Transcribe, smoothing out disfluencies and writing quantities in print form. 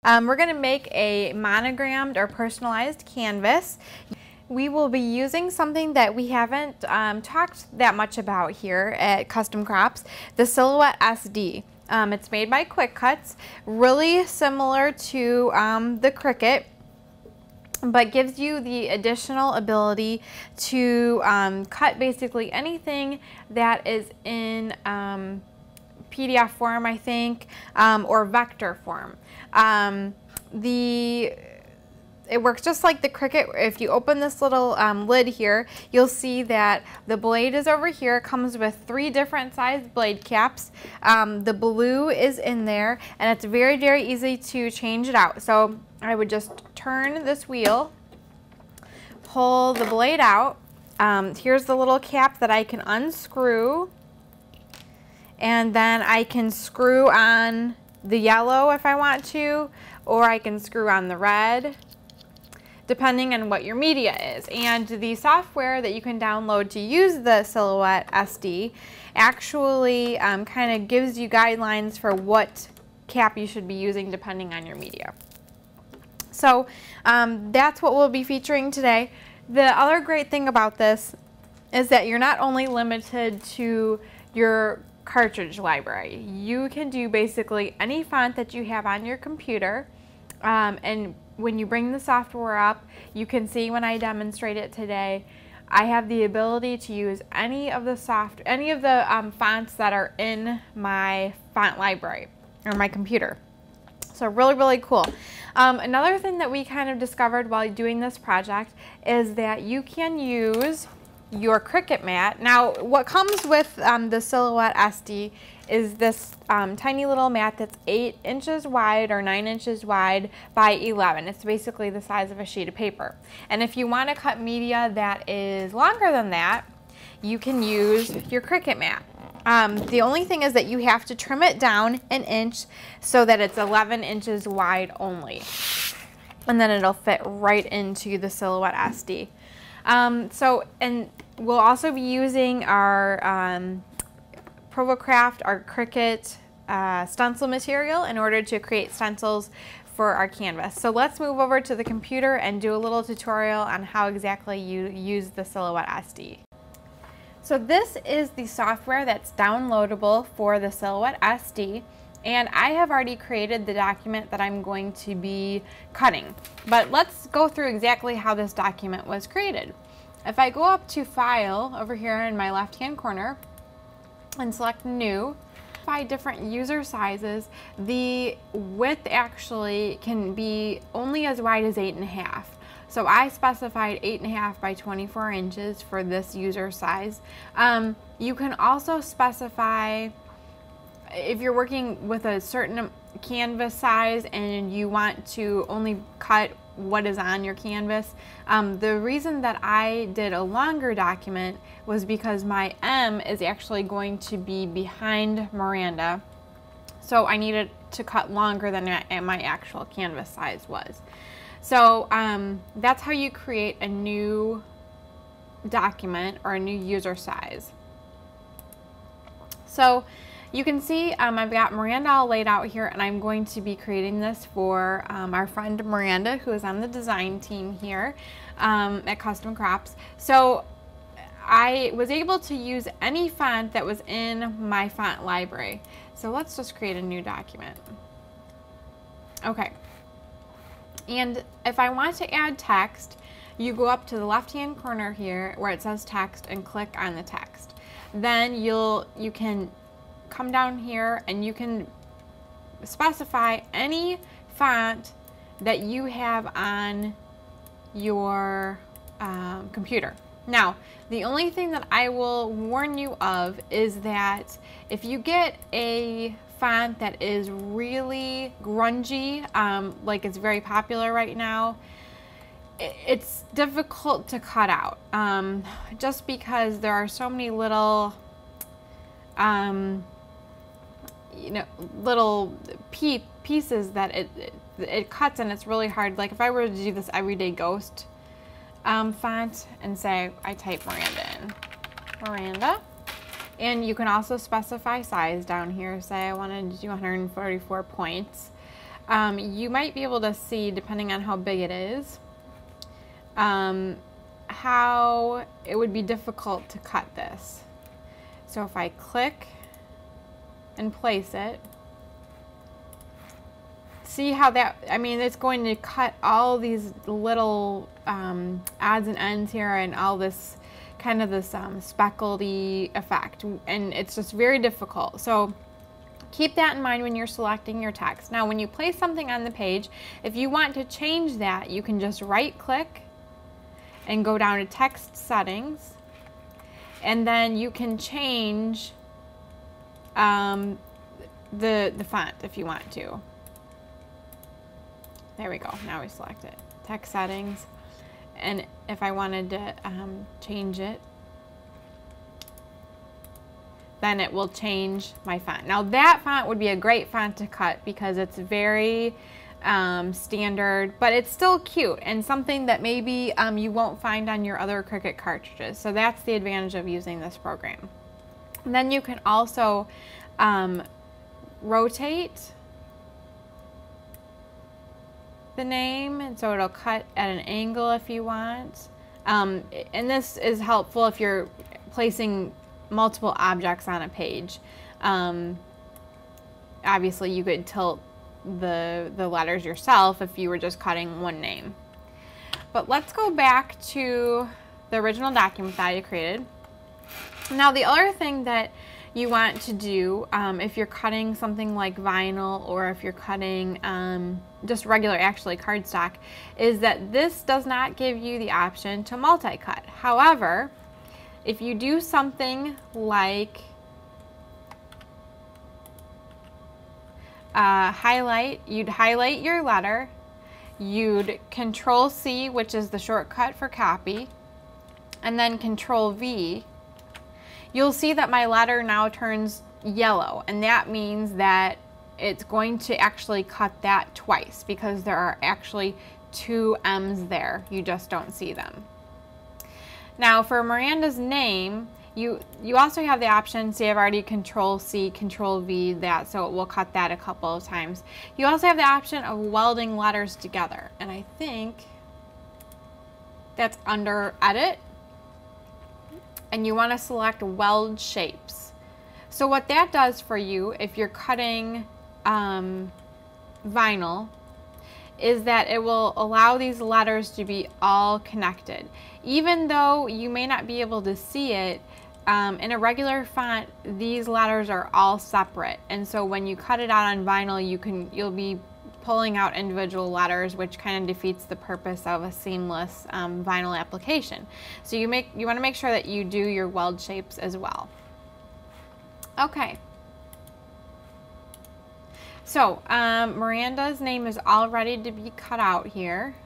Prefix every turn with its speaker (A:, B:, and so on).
A: We're going to make a monogrammed or personalized canvas. We will be using something that we haven't talked that much about here at Custom Crops, the Silhouette SD. It's made by Cricut, really similar to the Cricut, but gives you the additional ability to cut basically anything that is in PDF form, I think, or vector form. It works just like the Cricut. If you open this little lid here, you'll see that the blade is over here. It comes with 3 different size blade caps. The blue is in there, and it's very, very easy to change it out. So I would just turn this wheel, pull the blade out. Here's the little cap that I can unscrew, and then I can screw on the yellow if I want to, or I can screw on the red, depending on what your media is. And the software that you can download to use the Silhouette SD actually kind of gives you guidelines for what cap you should be using depending on your media. So that's what we'll be featuring today. The other great thing about this is that you're not only limited to your cartridge library. You can do basically any font that you have on your computer, and when you bring the software up, you can see when I demonstrate it today, I have the ability to use any of the fonts that are in my font library or my computer. So really, really cool. Another thing that we kind of discovered while doing this project is that you can use your Cricut mat. Now, what comes with the Silhouette SD is this tiny little mat that's 8 inches wide or 9 inches wide by 11. It's basically the size of a sheet of paper. And if you want to cut media that is longer than that, you can use your Cricut mat. The only thing is that you have to trim it down 1 inch so that it's 11 inches wide only. And then it'll fit right into the Silhouette SD. And we'll also be using our ProvoCraft, our Cricut stencil material in order to create stencils for our canvas. So let's move over to the computer and do a little tutorial on how exactly you use the Silhouette SD. So this is the software that's downloadable for the Silhouette SD, and I have already created the document that I'm going to be cutting. But let's go through exactly how this document was created. If I go up to File over here in my left-hand corner and select New, by different user sizes, the width actually can be only as wide as 8.5. So I specified 8.5 by 24 inches for this user size. You can also specify, if you're working with a certain canvas size and you want to only cut what is on your canvas. The reason that I did a longer document was because my M is actually going to be behind Miranda. So I needed to cut longer than my actual canvas size was. So that's how you create a new document or a new user size. So you can see I've got Miranda all laid out here, and I'm going to be creating this for our friend Miranda, who is on the design team here at Custom Crops. So I was able to use any font that was in my font library. So let's just create a new document. Okay. And if I want to add text, you go up to the left-hand corner here where it says text and click on the text. Then you can come down here and you can specify any font that you have on your computer. Now, the only thing that I will warn you of is that if you get a font that is really grungy, like it's very popular right now, it's difficult to cut out, just because there are so many little little pieces that it cuts, and it's really hard. Like if I were to do this Everyday Ghost font and say I type Miranda, and you can also specify size down here. Say I wanted to do 144 points. you might be able to see, depending on how big it is, how it would be difficult to cut this. So if I click and place it, see how that, I mean, it's going to cut all these little odds and ends here and all this kind of this speckledy effect, and it's just very difficult. So keep that in mind when you're selecting your text. Now when you place something on the page, if you want to change that, you can just right click and go down to text settings, and then you can change the font if you want to. There we go, now we select it. Text settings, and if I wanted to change it, then it will change my font. Now that font would be a great font to cut because it's very standard, but it's still cute and something that maybe you won't find on your other Cricut cartridges. So that's the advantage of using this program. And then you can also rotate the name, and so it'll cut at an angle if you want. And this is helpful if you're placing multiple objects on a page. Obviously you could tilt the letters yourself if you were just cutting one name. But let's go back to the original document that I created. Now the other thing that you want to do if you're cutting something like vinyl, or if you're cutting just regular actually cardstock, is that this does not give you the option to multi-cut. However, if you do something like you'd highlight your letter, you'd Control C, which is the shortcut for copy, and then Control V, you'll see that my letter now turns yellow, and that means that it's going to actually cut that twice because there are actually two M's there. You just don't see them. Now for Miranda's name, you also have the option, see I've already Control C, Control V that, so it will cut that a couple of times. You also have the option of welding letters together, and I think that's under Edit, and you want to select Weld Shapes. So what that does for you if you're cutting vinyl is that it will allow these letters to be all connected. Even though you may not be able to see it, in a regular font, these letters are all separate. And so when you cut it out on vinyl, you'll be pulling out individual letters, which kind of defeats the purpose of a seamless vinyl application. So you want to make sure that you do your weld shapes as well. Okay. So Miranda's name is all ready to be cut out here.